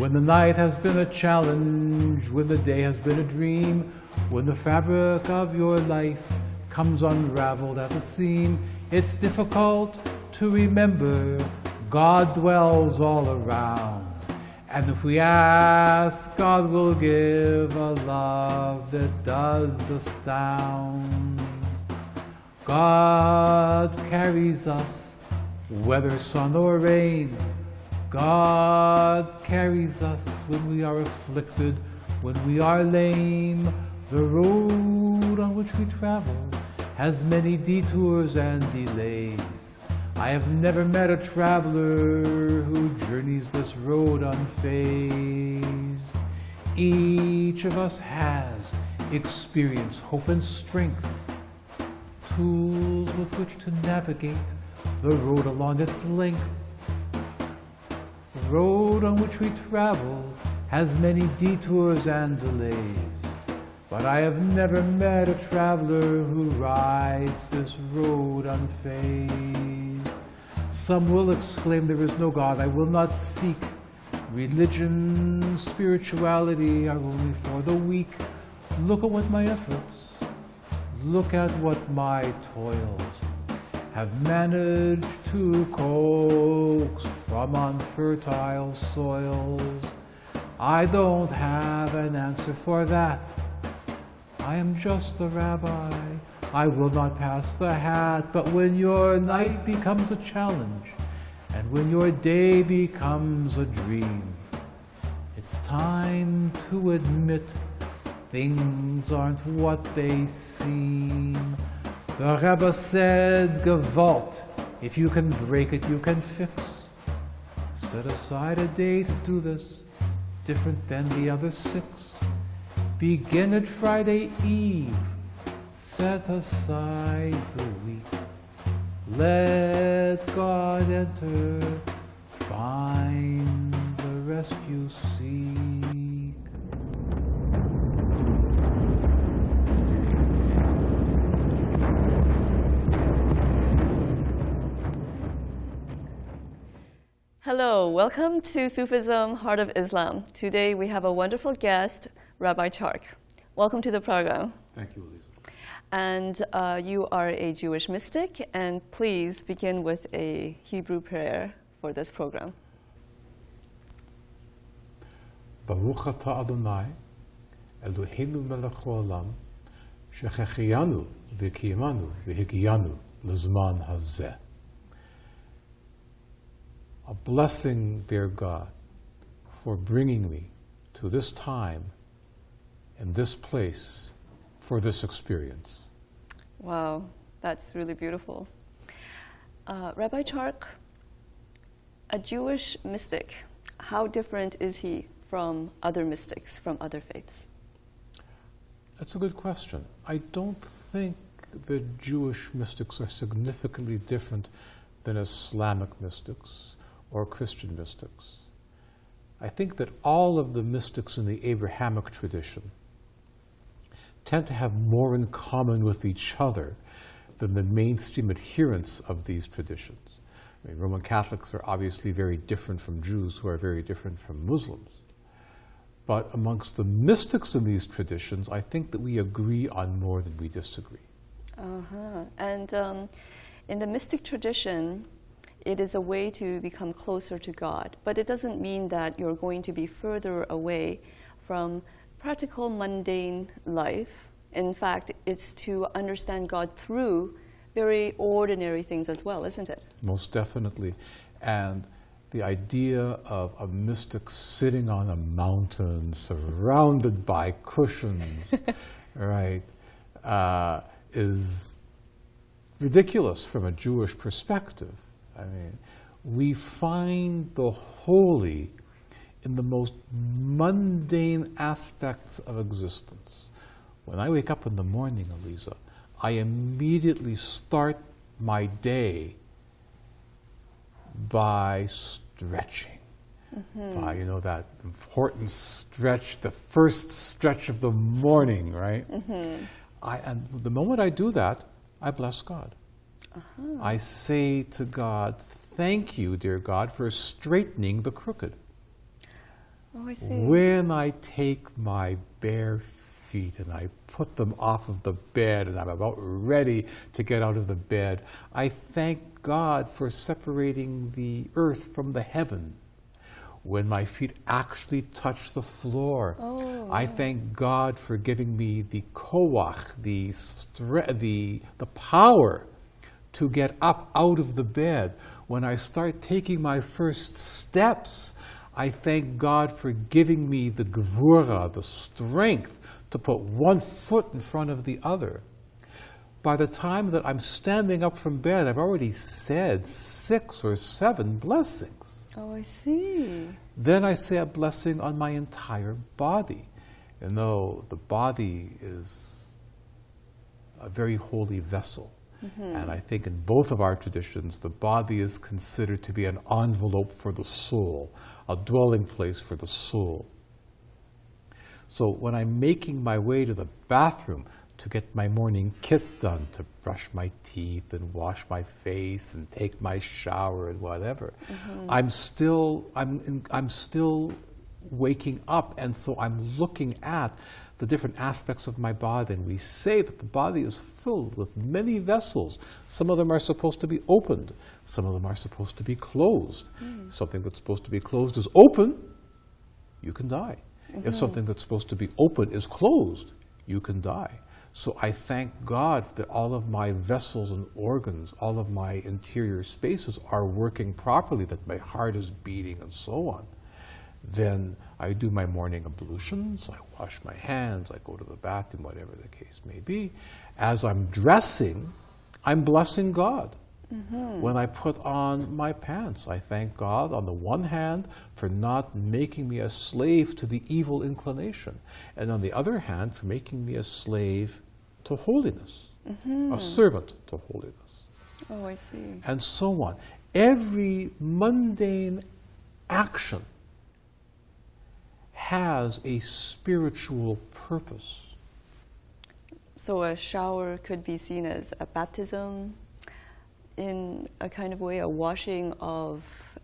When the night has been a challenge, when the day has been a dream, when the fabric of your life comes unraveled at the seam, it's difficult to remember God dwells all around. And if we ask, God will give a love that does astound. God carries us, whether sun or rain. God carries us when we are afflicted, when we are lame. The road on which we travel has many detours and delays. I have never met a traveler who journeys this road unfazed. Each of us has experience, hope, and strength, tools with which to navigate the road along its length. The road on which we travel has many detours and delays, but I have never met a traveler who rides this road unfazed. Some will exclaim, there is no God, I will not seek. Religion, spirituality are only for the weak. Look at what my efforts, look at what my toils have managed to coax from unfertile soils. I don't have an answer for that. I am just a rabbi. I will not pass the hat. But when your night becomes a challenge, and when your day becomes a dream, it's time to admit things aren't what they seem. The Rebbe said, Gewalt, if you can break it, you can fix. Set aside a day to do this, different than the other 6. Begin at Friday Eve. Set aside the week. Let God enter. Find the rest you seek. Hello, welcome to Sufism, Heart of Islam. Today we have a wonderful guest, Rabbi Chark. Welcome to the program. Thank you, Eliza. And you are a Jewish mystic, and please begin with a Hebrew prayer for this program. Baruch atah Adonai, Eloheinu melech haolam, shechechianu v'kiyamanu v'higiyanu l'zman hazeh. A blessing, dear God, for bringing me to this time and this place for this experience. Wow, that's really beautiful. Rabbi Chark, a Jewish mystic, how different is he from other mystics, from other faiths? That's a good question. I don't think the Jewish mystics are significantly different than Islamic mystics or Christian mystics. I think that all of the mystics in the Abrahamic tradition tend to have more in common with each other than the mainstream adherents of these traditions. I mean, Roman Catholics are obviously very different from Jews, who are very different from Muslims. But amongst the mystics in these traditions, I think that we agree on more than we disagree. And in the mystic tradition, it is a way to become closer to God, but it doesn't mean that you're going to be further away from practical, mundane life. In fact, it's to understand God through very ordinary things as well, isn't it? Most definitely. And the idea of a mystic sitting on a mountain surrounded by cushions, right, is ridiculous from a Jewish perspective. I mean, we find the holy in the most mundane aspects of existence. When I wake up in the morning, Eliza, I immediately start my day by stretching. By, you know, that important stretch, the first stretch of the morning, right? And the moment I do that, I bless God. I say to God, thank you, dear God, for straightening the crooked. Oh, I see. When I take my bare feet and I put them off of the bed and I'm about ready to get out of the bed, I thank God for separating the earth from the heaven. When my feet actually touch the floor, I thank God for giving me the koach, the power to get up out of the bed. When I start taking my first steps, I thank God for giving me the gevura, the strength to put one foot in front of the other. By the time that I'm standing up from bed, I've already said 6 or 7 blessings. Oh, I see. Then I say a blessing on my entire body. You know, the body is a very holy vessel. And I think in both of our traditions, the body is considered to be an envelope for the soul, a dwelling place for the soul. So when I'm making my way to the bathroom to get my morning kit done, to brush my teeth and wash my face and take my shower and whatever, I'm still waking up, and so I'm looking at the different aspects of my body. And we say that the body is filled with many vessels. Some of them are supposed to be opened. Some of them are supposed to be closed. Something that's supposed to be closed is open, you can die. If something that's supposed to be open is closed, you can die. So I thank God that all of my vessels and organs, all of my interior spaces are working properly, that my heart is beating and so on. Then I do my morning ablutions, I wash my hands, I go to the bathroom, whatever the case may be. As I'm dressing, I'm blessing God. When I put on my pants, I thank God on the one hand for not making me a slave to the evil inclination, and on the other hand for making me a slave to holiness, a servant to holiness. Oh, I see. And so on. Every mundane action has a spiritual purpose. So a shower could be seen as a baptism, in a kind of way, a washing of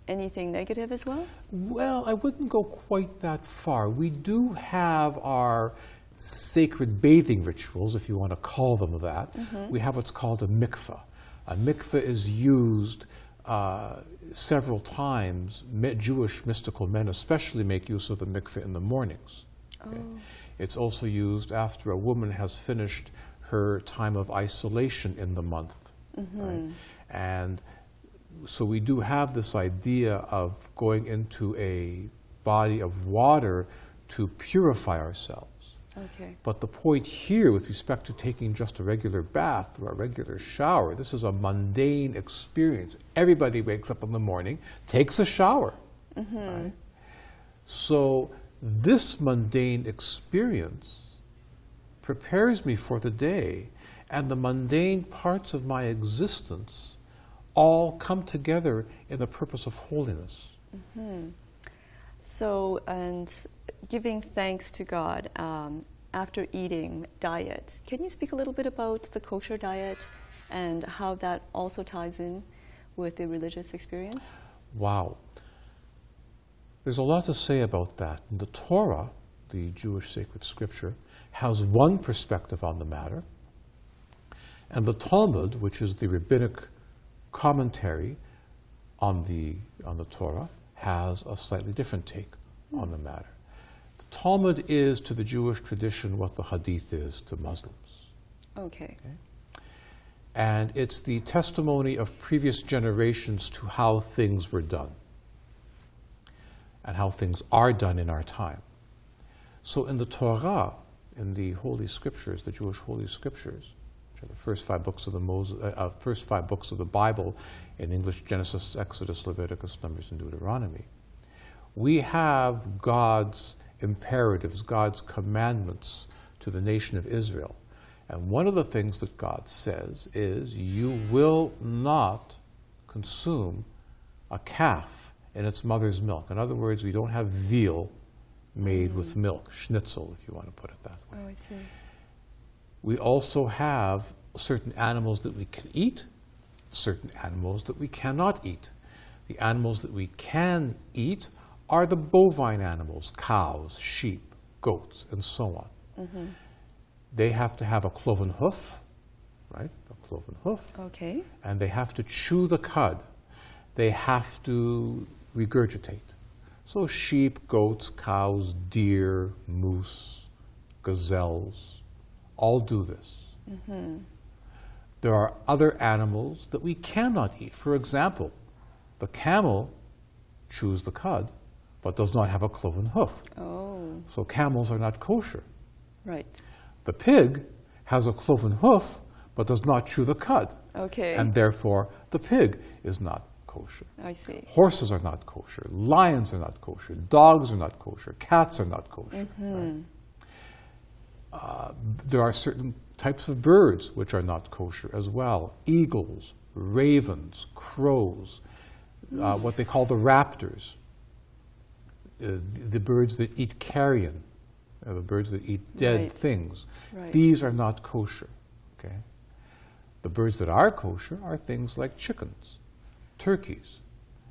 anything negative as well? Well, I wouldn't go quite that far. We do have our sacred bathing rituals, if you want to call them that. We have what's called a mikveh. A mikveh is used several times. Jewish mystical men especially make use of the mikveh in the mornings. Okay? It's also used after a woman has finished her time of isolation in the month. Right? And so we do have this idea of going into a body of water to purify ourselves. Okay. But the point here with respect to taking just a regular bath or a regular shower, this is a mundane experience. Everybody wakes up in the morning, takes a shower. Right? So this mundane experience prepares me for the day, and the mundane parts of my existence all come together in the purpose of holiness. So, and giving thanks to God after eating diet. Can you speak a little bit about the kosher diet and how that also ties in with the religious experience? Wow. There's a lot to say about that. And the Torah, the Jewish sacred scripture, has one perspective on the matter. And the Talmud, which is the rabbinic commentary on the Torah, has a slightly different take on the matter. The Talmud is to the Jewish tradition what the Hadith is to Muslims. Okay. And it's the testimony of previous generations to how things were done and how things are done in our time. So in the Torah, in the Holy Scriptures, the Jewish Holy Scriptures, which are the first 5 books of the Bible in English: Genesis, Exodus, Leviticus, Numbers, and Deuteronomy, we have God's imperatives, God's commandments to the nation of Israel. And one of the things that God says is, you will not consume a calf in its mother's milk. In other words, we don't have veal made with milk, schnitzel, if you want to put it that way. Oh, I see. We also have certain animals that we can eat, certain animals that we cannot eat. The animals that we can eat are the bovine animals, cows, sheep, goats, and so on. They have to have a cloven hoof, right? A cloven hoof. Okay. And they have to chew the cud. They have to regurgitate. So sheep, goats, cows, deer, moose, gazelles, all do this. There are other animals that we cannot eat. For example, the camel chews the cud, but does not have a cloven hoof. Oh. So camels are not kosher. Right. The pig has a cloven hoof, but does not chew the cud. Okay. And therefore, the pig is not kosher. I see. Horses are not kosher. Lions are not kosher. Dogs are not kosher. Cats are not kosher. Right? There are certain types of birds which are not kosher as well. Eagles, ravens, crows, what they call the raptors, the birds that eat carrion, the birds that eat dead things. Right. These are not kosher. Okay? The birds that are kosher are things like chickens, turkeys,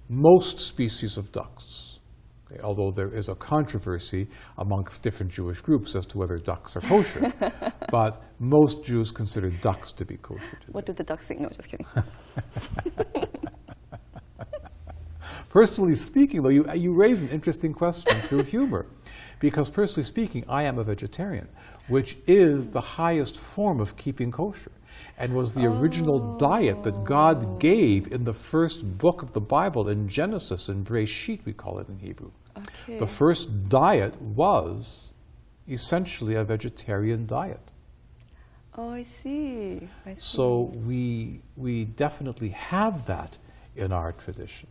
most species of ducks. Okay? Although there is a controversy amongst different Jewish groups as to whether ducks are kosher. But most Jews consider ducks to be kosher today. What do the ducks think? No, just kidding. Personally speaking, though, you raise an interesting question through humor. Because personally speaking, I am a vegetarian, which is the highest form of keeping kosher, and was the original diet that God gave in the first book of the Bible, in Genesis, in Breshit, we call it in Hebrew. Okay. The first diet was essentially a vegetarian diet. Oh, I see. I see. So we definitely have that in our tradition.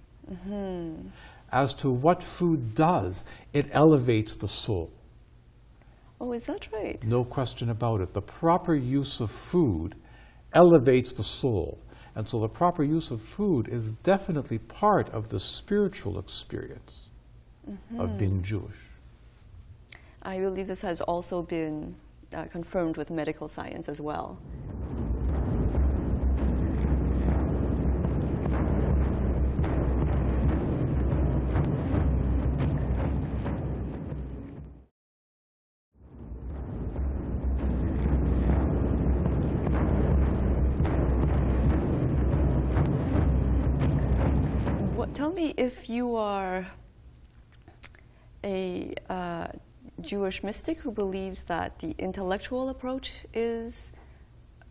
As to what food does, it elevates the soul. Oh, is that right? No question about it. The proper use of food elevates the soul. And so the proper use of food is definitely part of the spiritual experience of being Jewish. I believe this has also been confirmed with medical science as well. Tell me if you are a Jewish mystic who believes that the intellectual approach is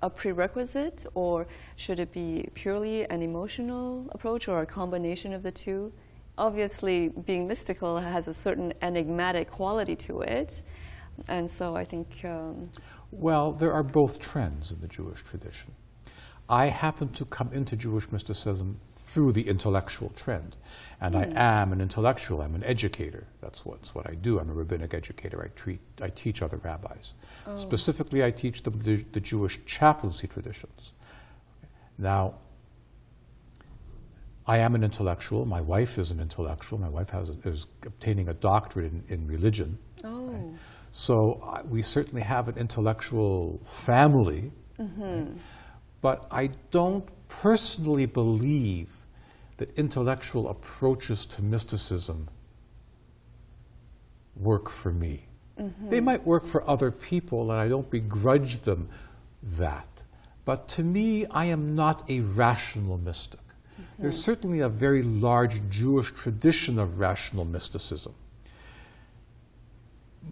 a prerequisite, or should it be purely an emotional approach, or a combination of the two? Obviously, being mystical has a certain enigmatic quality to it, and so I think... Well, there are both trends in the Jewish tradition. I happen to come into Jewish mysticism through the intellectual trend. And I am an intellectual, I'm an educator. That's what I do. I'm a rabbinic educator. I teach other rabbis. Specifically, I teach them the Jewish chaplaincy traditions. Now, I am an intellectual. My wife is an intellectual. My wife is obtaining a doctorate in religion. Right? So we certainly have an intellectual family. Right? But I don't personally believe that intellectual approaches to mysticism work for me. They might work for other people, and I don't begrudge them that. But to me, I am not a rational mystic. There's certainly a very large Jewish tradition of rational mysticism.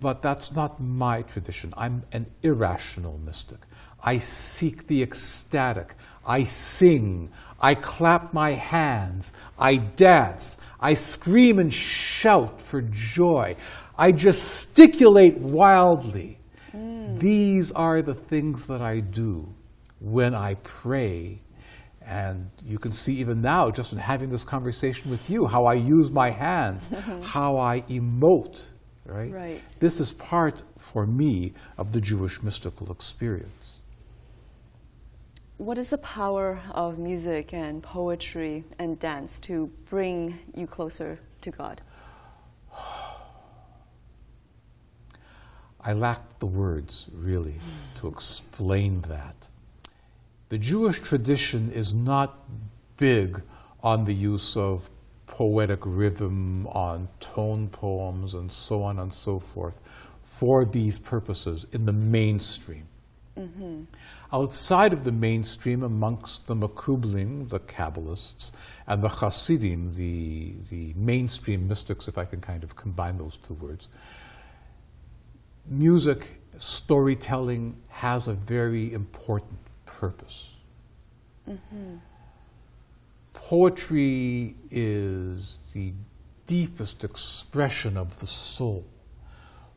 But that's not my tradition. I'm an irrational mystic. I seek the ecstatic. I sing. I clap my hands. I dance. I scream and shout for joy. I gesticulate wildly. These are the things that I do when I pray. And you can see even now, just in having this conversation with you, how I use my hands, how I emote. Right? This is part, for me, of the Jewish mystical experience. What is the power of music and poetry and dance to bring you closer to God? I lack the words, really, to explain that. The Jewish tradition is not big on the use of poetic rhythm, on tone poems, and so on and so forth for these purposes in the mainstream. Mm-hmm. Outside of the mainstream, amongst the Makublim, the Kabbalists, and the Hasidim, the mainstream mystics, if I can kind of combine those two words, music, storytelling has a very important purpose. Mm-hmm. Poetry is the deepest expression of the soul.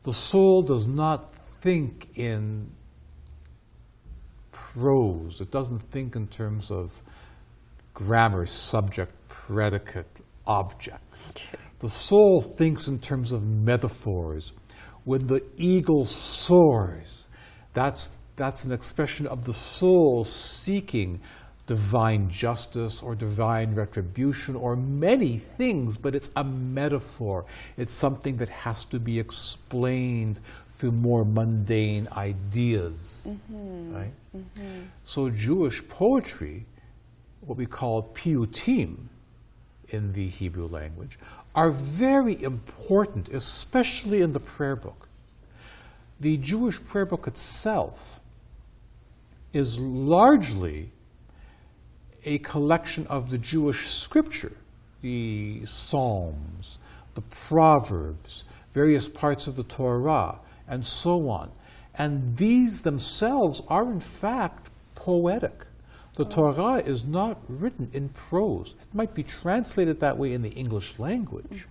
The soul does not think in prose. It doesn't think in terms of grammar, subject, predicate, object. Okay. The soul thinks in terms of metaphors. When the eagle soars, that's an expression of the soul seeking divine justice or divine retribution or many things, but it's a metaphor. It's something that has to be explained through more mundane ideas. Mm-hmm. Right? Mm-hmm. So Jewish poetry, what we call piyutim in the Hebrew language, are very important, especially in the prayer book. The Jewish prayer book itself is largely a collection of the Jewish scripture, the Psalms, the Proverbs, various parts of the Torah, and so on. And these themselves are in fact poetic. The Torah is not written in prose. It might be translated that way in the English language,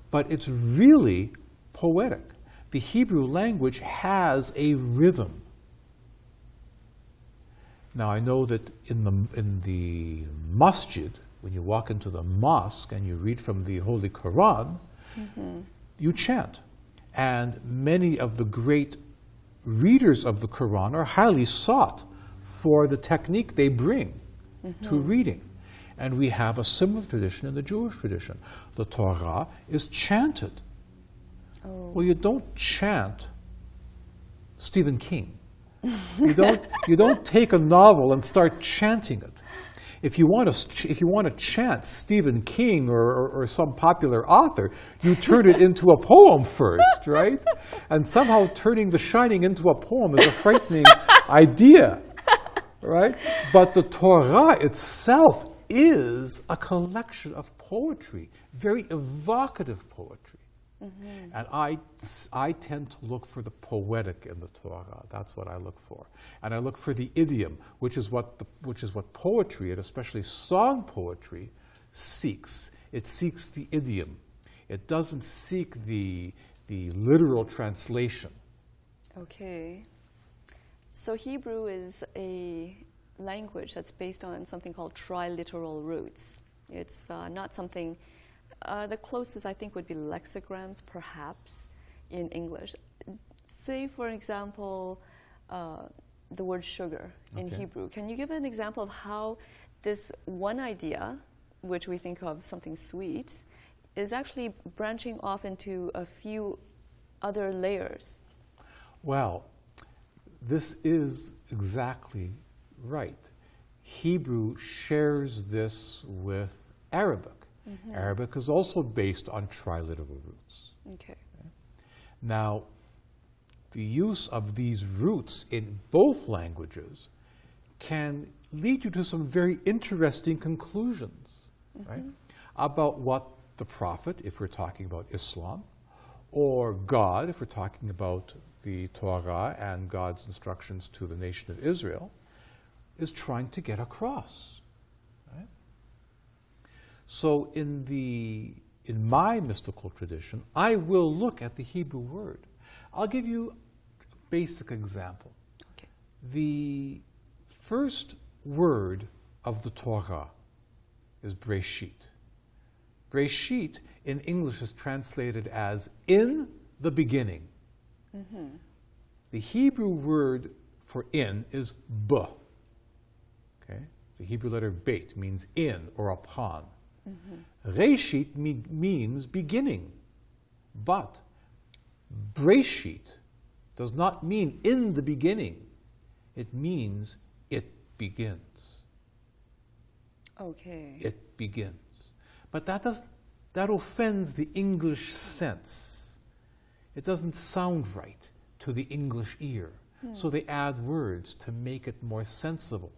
but it's really poetic. The Hebrew language has a rhythm. Now I know that in the masjid, when you walk into the mosque and you read from the Holy Quran, you chant. And many of the great readers of the Quran are highly sought for the technique they bring to reading. And we have a similar tradition in the Jewish tradition. The Torah is chanted. Oh. Well, you don't chant Stephen King. You don't take a novel and start chanting it. If you want to chant Stephen King or some popular author, you turn it into a poem first, right? And somehow turning The Shining into a poem is a frightening idea, right? But the Torah itself is a collection of poetry, very evocative poetry. And I tend to look for the poetic in the Torah. That's what I look for. And I look for the idiom, which is what poetry, and especially song poetry, seeks. It seeks the idiom. It doesn't seek the literal translation. Okay. So Hebrew is a language that's based on something called triliteral roots. It's not something... the closest, I think, would be lexicograms, perhaps, in English. Say, for example, the word sugar in Hebrew. Can you give an example of how this one idea, which we think of something sweet, is actually branching off into a few other layers? Well, this is exactly right. Hebrew shares this with Arabic. Arabic is also based on triliteral roots. Okay. Now, the use of these roots in both languages can lead you to some very interesting conclusions, right? About what the prophet, if we're talking about Islam, or God, if we're talking about the Torah and God's instructions to the nation of Israel, is trying to get across. So in my mystical tradition, I will look at the Hebrew word. I'll give you a basic example. Okay. The first word of the Torah is Breshit. Breshit in English is translated as in the beginning. The Hebrew word for in is b. Okay? The Hebrew letter bet means in or upon. Reshit means beginning, but Breshit does not mean in the beginning. It means it begins. Okay. It begins. But that offends the English sense. It doesn't sound right to the English ear. So they add words to make it more sensible.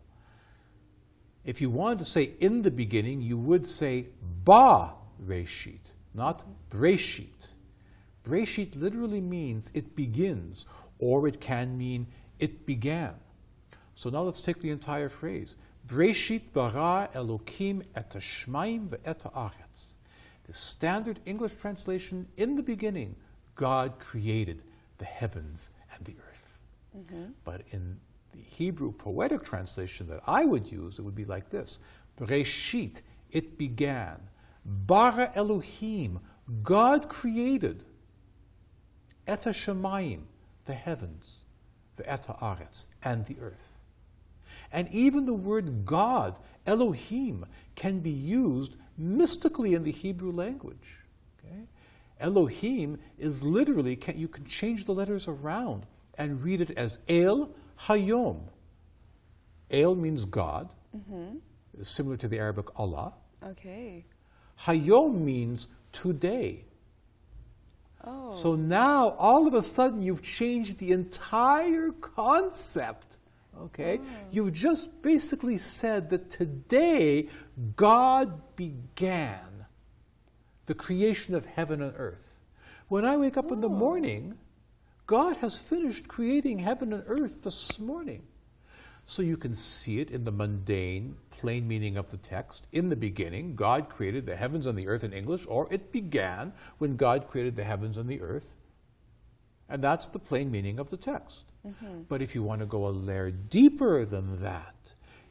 If you wanted to say in the beginning, you would say ba reshit, not breshit. Breshit literally means it begins, or it can mean it began. So now let's take the entire phrase. Breshit bara Elokim et hashmayim ve'et haaretz. The standard English translation, in the beginning, God created the heavens and the earth. But in the Hebrew poetic translation that I would use, it would be like this. Breshit, it began. Bara Elohim, God created. Et hashamayim, the heavens. Ve'et haaretz, and the earth. And even the word God, Elohim, can be used mystically in the Hebrew language. Okay? Elohim is literally, you can change the letters around and read it as El Hayom. El means God, similar to the Arabic Allah. Okay. Hayom means today. Oh. So now, all of a sudden, you've changed the entire concept. Okay? You've just basically said that today, God began the creation of heaven and earth. When I wake up in the morning, God has finished creating heaven and earth this morning. So you can see it in the mundane, plain meaning of the text. In the beginning, God created the heavens and the earth in English, or it began when God created the heavens and the earth. And that's the plain meaning of the text. But if you want to go a layer deeper than that,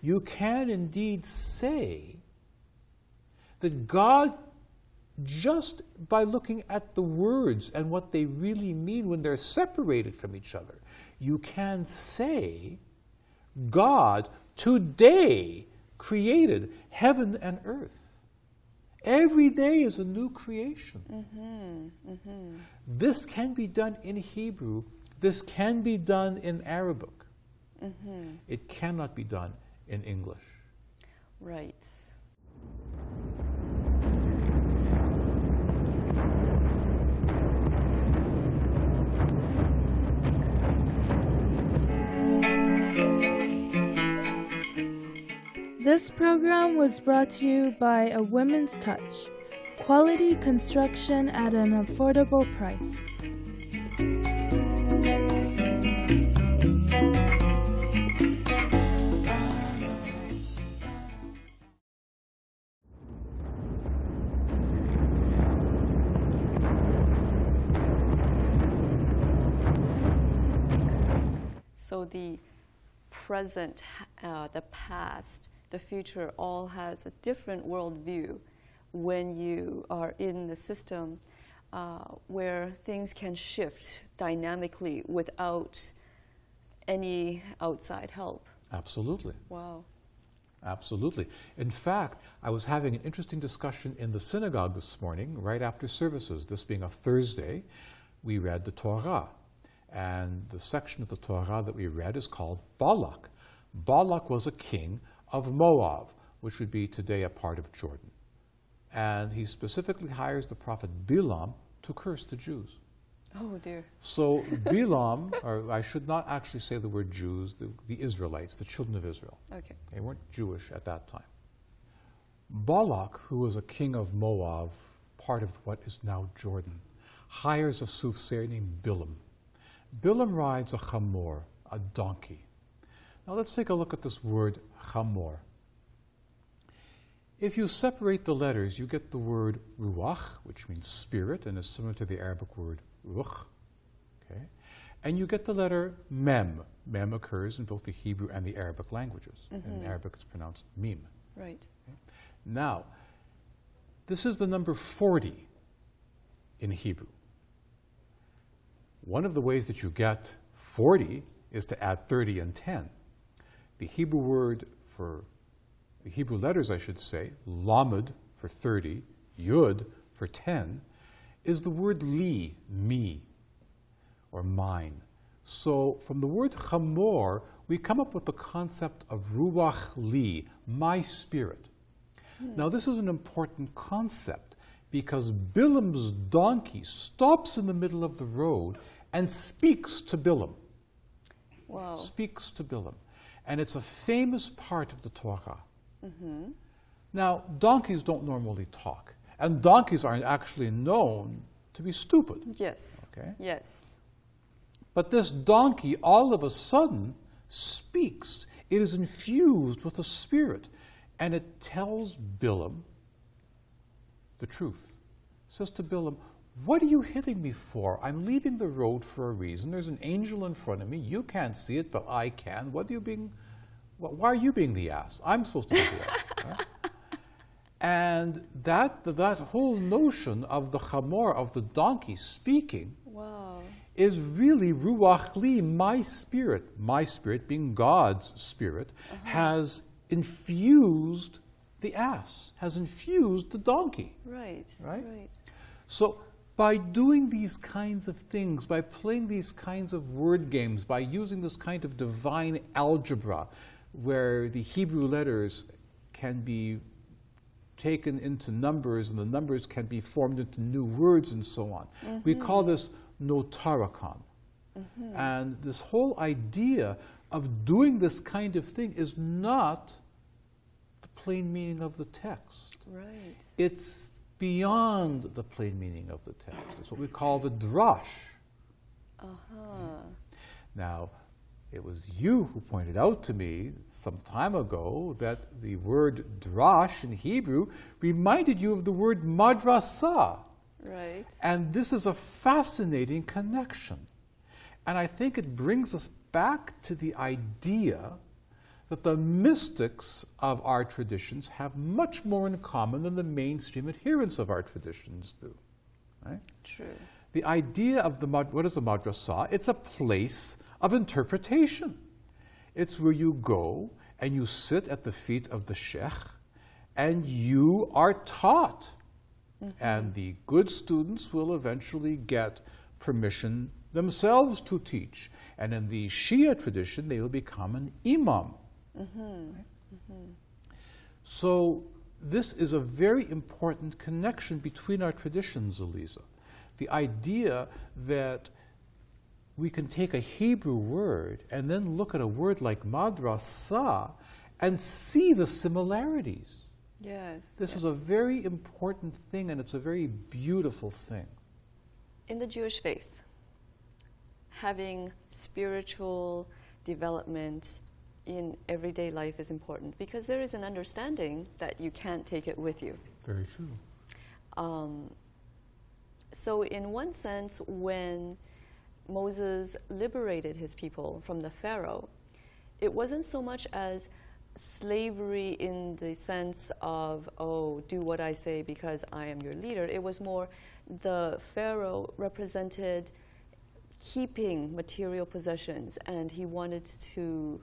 you can indeed say that God, just by looking at the words and what they really mean when they're separated from each other, you can say God today created heaven and earth. Every day is a new creation. This can be done in Hebrew. This can be done in Arabic. It cannot be done in English. Right. This program was brought to you by A Women's Touch. Quality construction at an affordable price. So the present, the past, the future all has a different worldview when you are in the system where things can shift dynamically without any outside help. Absolutely. Wow. Absolutely. In fact, I was having an interesting discussion in the synagogue this morning, right after services. This being a Thursday, we read the Torah. And the section of the Torah that we read is called Balak. Balak was a king of Moab, which would be today a part of Jordan. And he specifically hires the prophet Bilam to curse the Jews. Oh dear. So Bilam, or I should not actually say the word Jews, the Israelites, the children of Israel. Okay. They weren't Jewish at that time. Balak, who was a king of Moab, part of what is now Jordan, hires a soothsayer named Bilam. Bilam rides a chamor, a donkey. Now let's take a look at this word chamor. If you separate the letters, you get the word ruach, which means spirit, and is similar to the Arabic word ruch. Okay? And you get the letter mem. Mem occurs in both the Hebrew and the Arabic languages. In Arabic it's pronounced mim. Right. Okay? Now, this is the number 40 in Hebrew. One of the ways that you get 40 is to add 30 and 10. The Hebrew word for, the Hebrew letters, I should say, lamed for 30, yud for 10, is the word li, me, or mine. So from the word chamor, we come up with the concept of ruach li, my spirit. Now, this is an important concept because Bilam's donkey stops in the middle of the road and speaks to Bilam. Wow. Speaks to Bilam. And it's a famous part of the Torah. Mm-hmm. Now, donkeys don't normally talk, and donkeys are actually known to be stupid. Yes. Okay? Yes. But this donkey all of a sudden speaks. It is infused with the Spirit, and it tells Bilam the truth. It says to Bilam, "What are you hitting me for? I'm leaving the road for a reason. There's an angel in front of me. You can't see it, but I can. Why are you being the ass? I'm supposed to be the ass." Right? And that whole notion of the chamor, of the donkey speaking, Wow. is really ruach li, my spirit being God's spirit, has infused the ass, has infused the donkey. Right. Right? Right. So by doing these kinds of things, by playing these kinds of word games, by using this kind of divine algebra, where the Hebrew letters can be taken into numbers and the numbers can be formed into new words and so on. We call this notarakon. And this whole idea of doing this kind of thing is not the plain meaning of the text. Right. It's beyond the plain meaning of the text. It's what we call the drash. Now, it was you who pointed out to me some time ago that the word drash in Hebrew reminded you of the word madrasa. Right. And this is a fascinating connection. And I think it brings us back to the idea that the mystics of our traditions have much more in common than the mainstream adherents of our traditions do. Right? True. The idea of what is a madrasa? It's a place of interpretation. It's where you go and you sit at the feet of the sheikh and you are taught. And the good students will eventually get permission themselves to teach. And in the Shia tradition, they will become an imam. Right? So this is a very important connection between our traditions, Eliza. The idea that we can take a Hebrew word and then look at a word like madrasa and see the similarities. Yes. This is a very important thing, and it's a very beautiful thing. In the Jewish faith, having spiritual development in everyday life is important because there is an understanding that you can't take it with you. Very true. So in one sense, when Moses liberated his people from the Pharaoh, it wasn't so much as slavery in the sense of, oh, do what I say because I am your leader. It was more the Pharaoh represented keeping material possessions, and he wanted to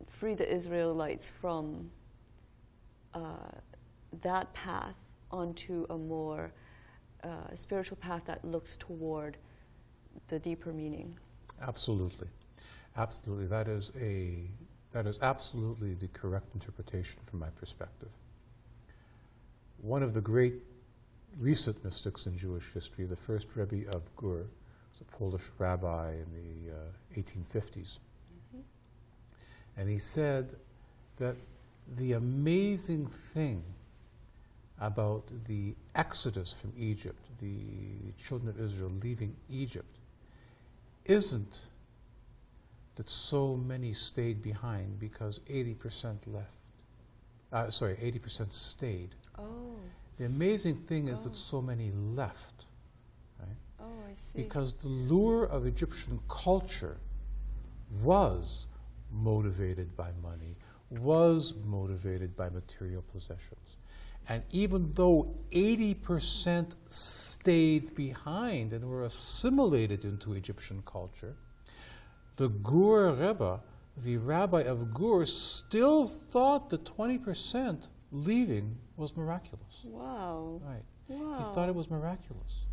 free the Israelites from that path onto a more spiritual path that looks toward the deeper meaning. Absolutely. Absolutely. That is absolutely the correct interpretation from my perspective. One of the great recent mystics in Jewish history, the first Rabbi of Gur, was a Polish rabbi in the 1850s. And he said that the amazing thing about the exodus from Egypt, the children of Israel leaving Egypt, isn't that so many stayed behind because 80% left. 80% stayed. Oh. The amazing thing is that so many left. Right? Oh, I see. Because the lure of Egyptian culture was motivated by money, was motivated by material possessions. And even though 80% stayed behind and were assimilated into Egyptian culture, the Gur Rebbe, the rabbi of Gur, still thought that 20% leaving was miraculous. Wow. Right. Wow. He thought it was miraculous.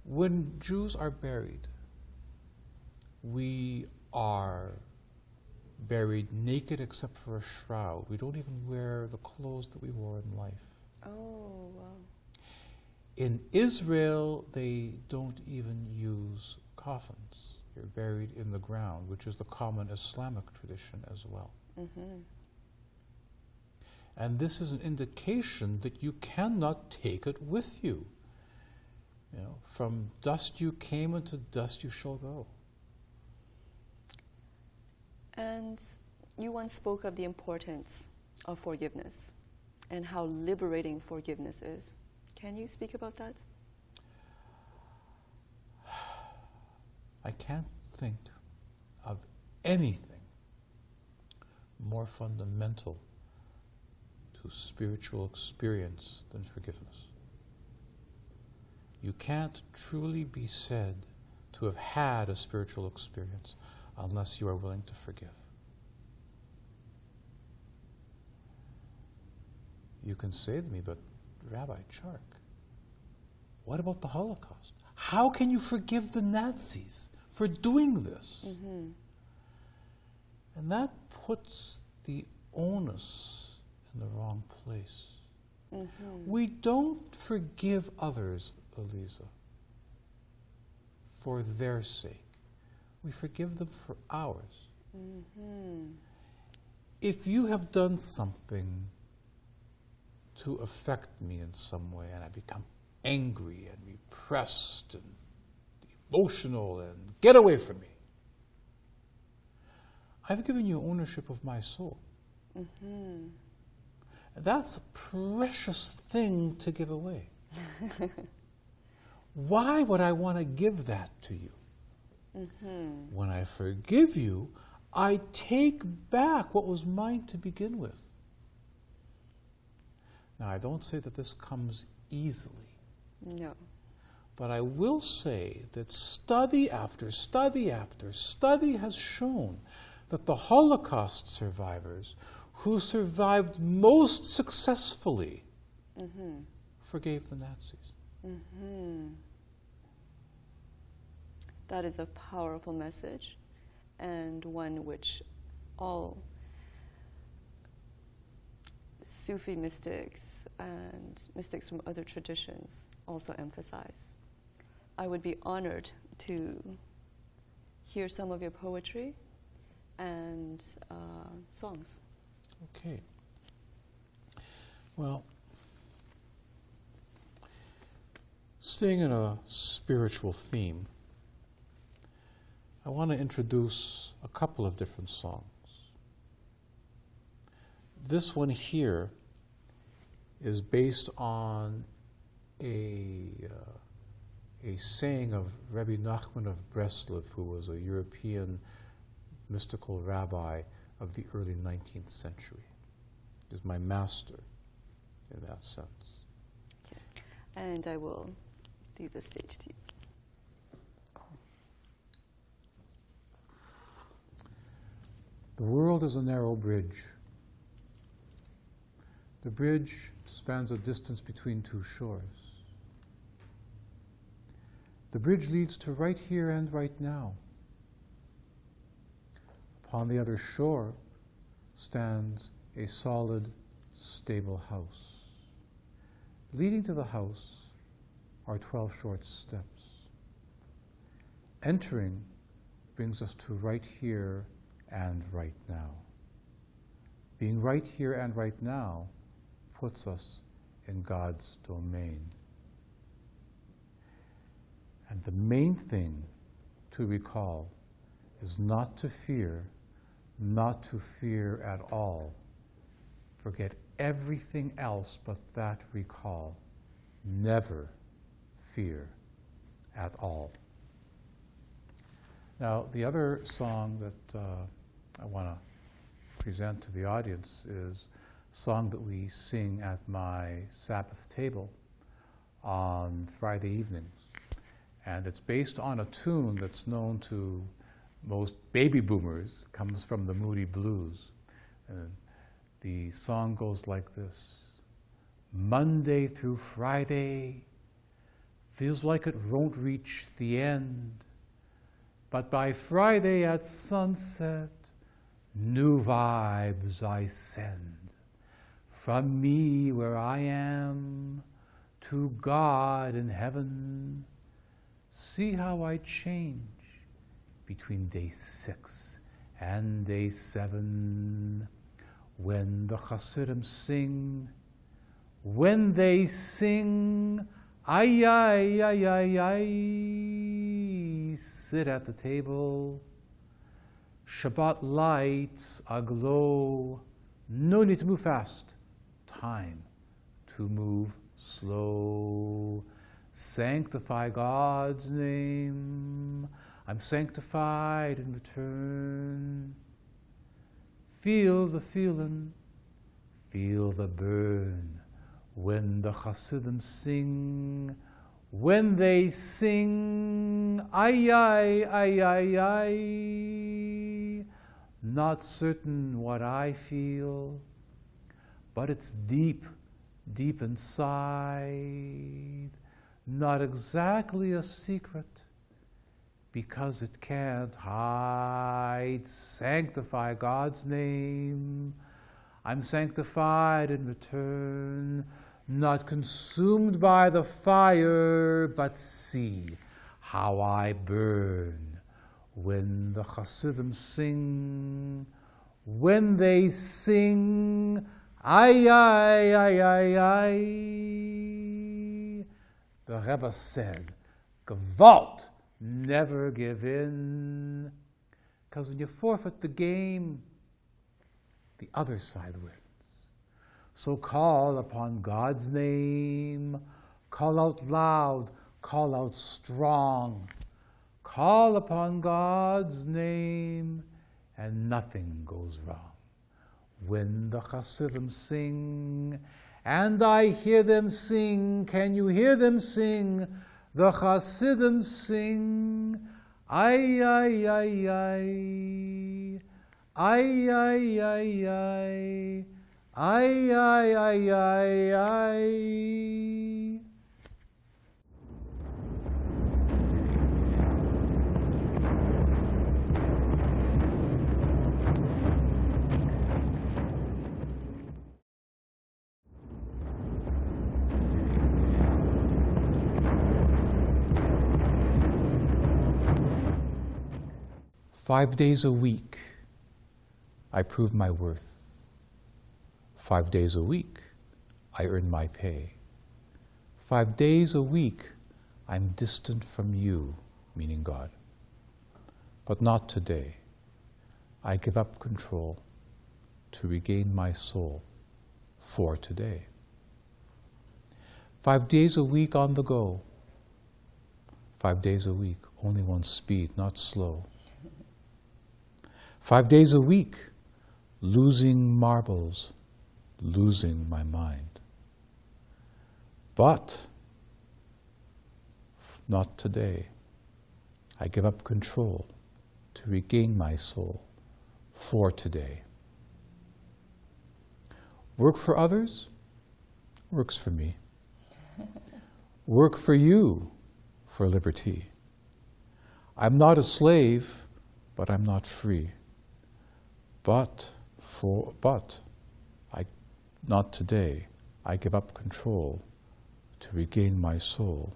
When Jews are buried, we are buried naked except for a shroud. We don't even wear the clothes that we wore in life. Oh, wow. In Israel, they don't even use coffins. You're buried in the ground, which is the common Islamic tradition as well. Mm-hmm. And this is an indication that you cannot take it with you. You know, from dust you came, and to dust you shall go. And you once spoke of the importance of forgiveness and how liberating forgiveness is. Can you speak about that? I can't think of anything more fundamental to spiritual experience than forgiveness. You can't truly be said to have had a spiritual experience unless you are willing to forgive. You can say to me, but Rabbi Chark, what about the Holocaust? How can you forgive the Nazis for doing this? Mm-hmm. And that puts the onus in the wrong place. Mm-hmm. We don't forgive others, Eliza, for their sake. We forgive them for ours. Mm-hmm. If you have done something to affect me in some way and I become angry and repressed and emotional and get away from me, I've given you ownership of my soul. Mm-hmm. That's a precious thing to give away. Why would I want to give that to you? Mm-hmm. When I forgive you, I take back what was mine to begin with. Now, I don't say that this comes easily. No. But I will say that study after study after study has shown that the Holocaust survivors who survived most successfully Mm-hmm. forgave the Nazis. Mm-hmm. That is a powerful message, and one which all Sufi mystics and mystics from other traditions also emphasize. I would be honored to hear some of your poetry and songs. Okay. Well, staying in a spiritual theme, I want to introduce a couple of different songs. This one here is based on a saying of Rabbi Nachman of Breslov, who was a European mystical rabbi of the early 19th century. He is my master in that sense. Okay. And I will leave the stage to you. The world is a narrow bridge. The bridge spans a distance between two shores. The bridge leads to right here and right now. Upon the other shore stands a solid, stable house. Leading to the house are 12 short steps. Entering brings us to right here and right now. Being right here and right now puts us in God's domain. And the main thing to recall is not to fear at all. Forget everything else but that recall. Never fear at all. Now, the other song that I want to present to the audience is a song that we sing at my Sabbath table on Friday evenings. And it's based on a tune that's known to most baby boomers. It comes from the Moody Blues. And the song goes like this. Monday through Friday feels like it won't reach the end. But by Friday at sunset, New vibes I send from me where I am to God in heaven. See how I change between day 6 and day 7. When the Hasidim sing, when they sing, ay, ay, ay, ay, ay, sit at the table. Shabbat lights aglow. No need to move fast. Time to move slow. Sanctify God's name. I'm sanctified in return. Feel the feeling, feel the burn. When the Hasidim sing, when they sing, ay, ay, ay, ay, ay. Not certain what I feel, but it's deep, deep inside. Not exactly a secret, because it can't hide. Sanctify God's name. I'm sanctified in return, not consumed by the fire, but see how I burn. When the Hasidim sing, when they sing, ay, ay, ay, ay, ay. The Rebbe said, Gewalt, never give in. Because when you forfeit the game, the other side wins. So call upon God's name. Call out loud. Call out strong. Call upon God's name, and nothing goes wrong. When the Hasidim sing, and I hear them sing, can you hear them sing? The Hasidim sing, ay, ay, ay, ay, ay, ay, ay, ay, ay, ay, ay, ay, ay. "5 days a week, I prove my worth. 5 days a week, I earn my pay. 5 days a week, I'm distant from you," meaning God. "But not today. I give up control to regain my soul for today. 5 days a week on the go. 5 days a week, only one speed, not slow. 5 days a week, losing marbles, losing my mind. But not today. I give up control to regain my soul for today. Work for others works for me. Work for you for liberty. I'm not a slave, but I'm not free. Not today. I give up control to regain my soul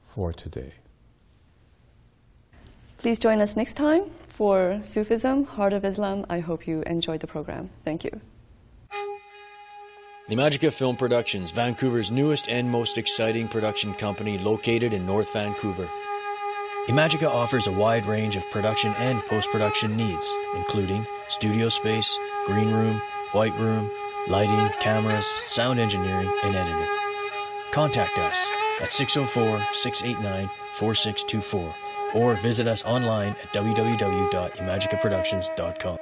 for today." Please join us next time for Sufism, Heart of Islam. I hope you enjoyed the program. Thank you. Imagica Film Productions, Vancouver's newest and most exciting production company located in North Vancouver. Imagica offers a wide range of production and post-production needs, including studio space, green room, white room, lighting, cameras, sound engineering, and editing. Contact us at 604-689-4624 or visit us online at www.imagicaproductions.com.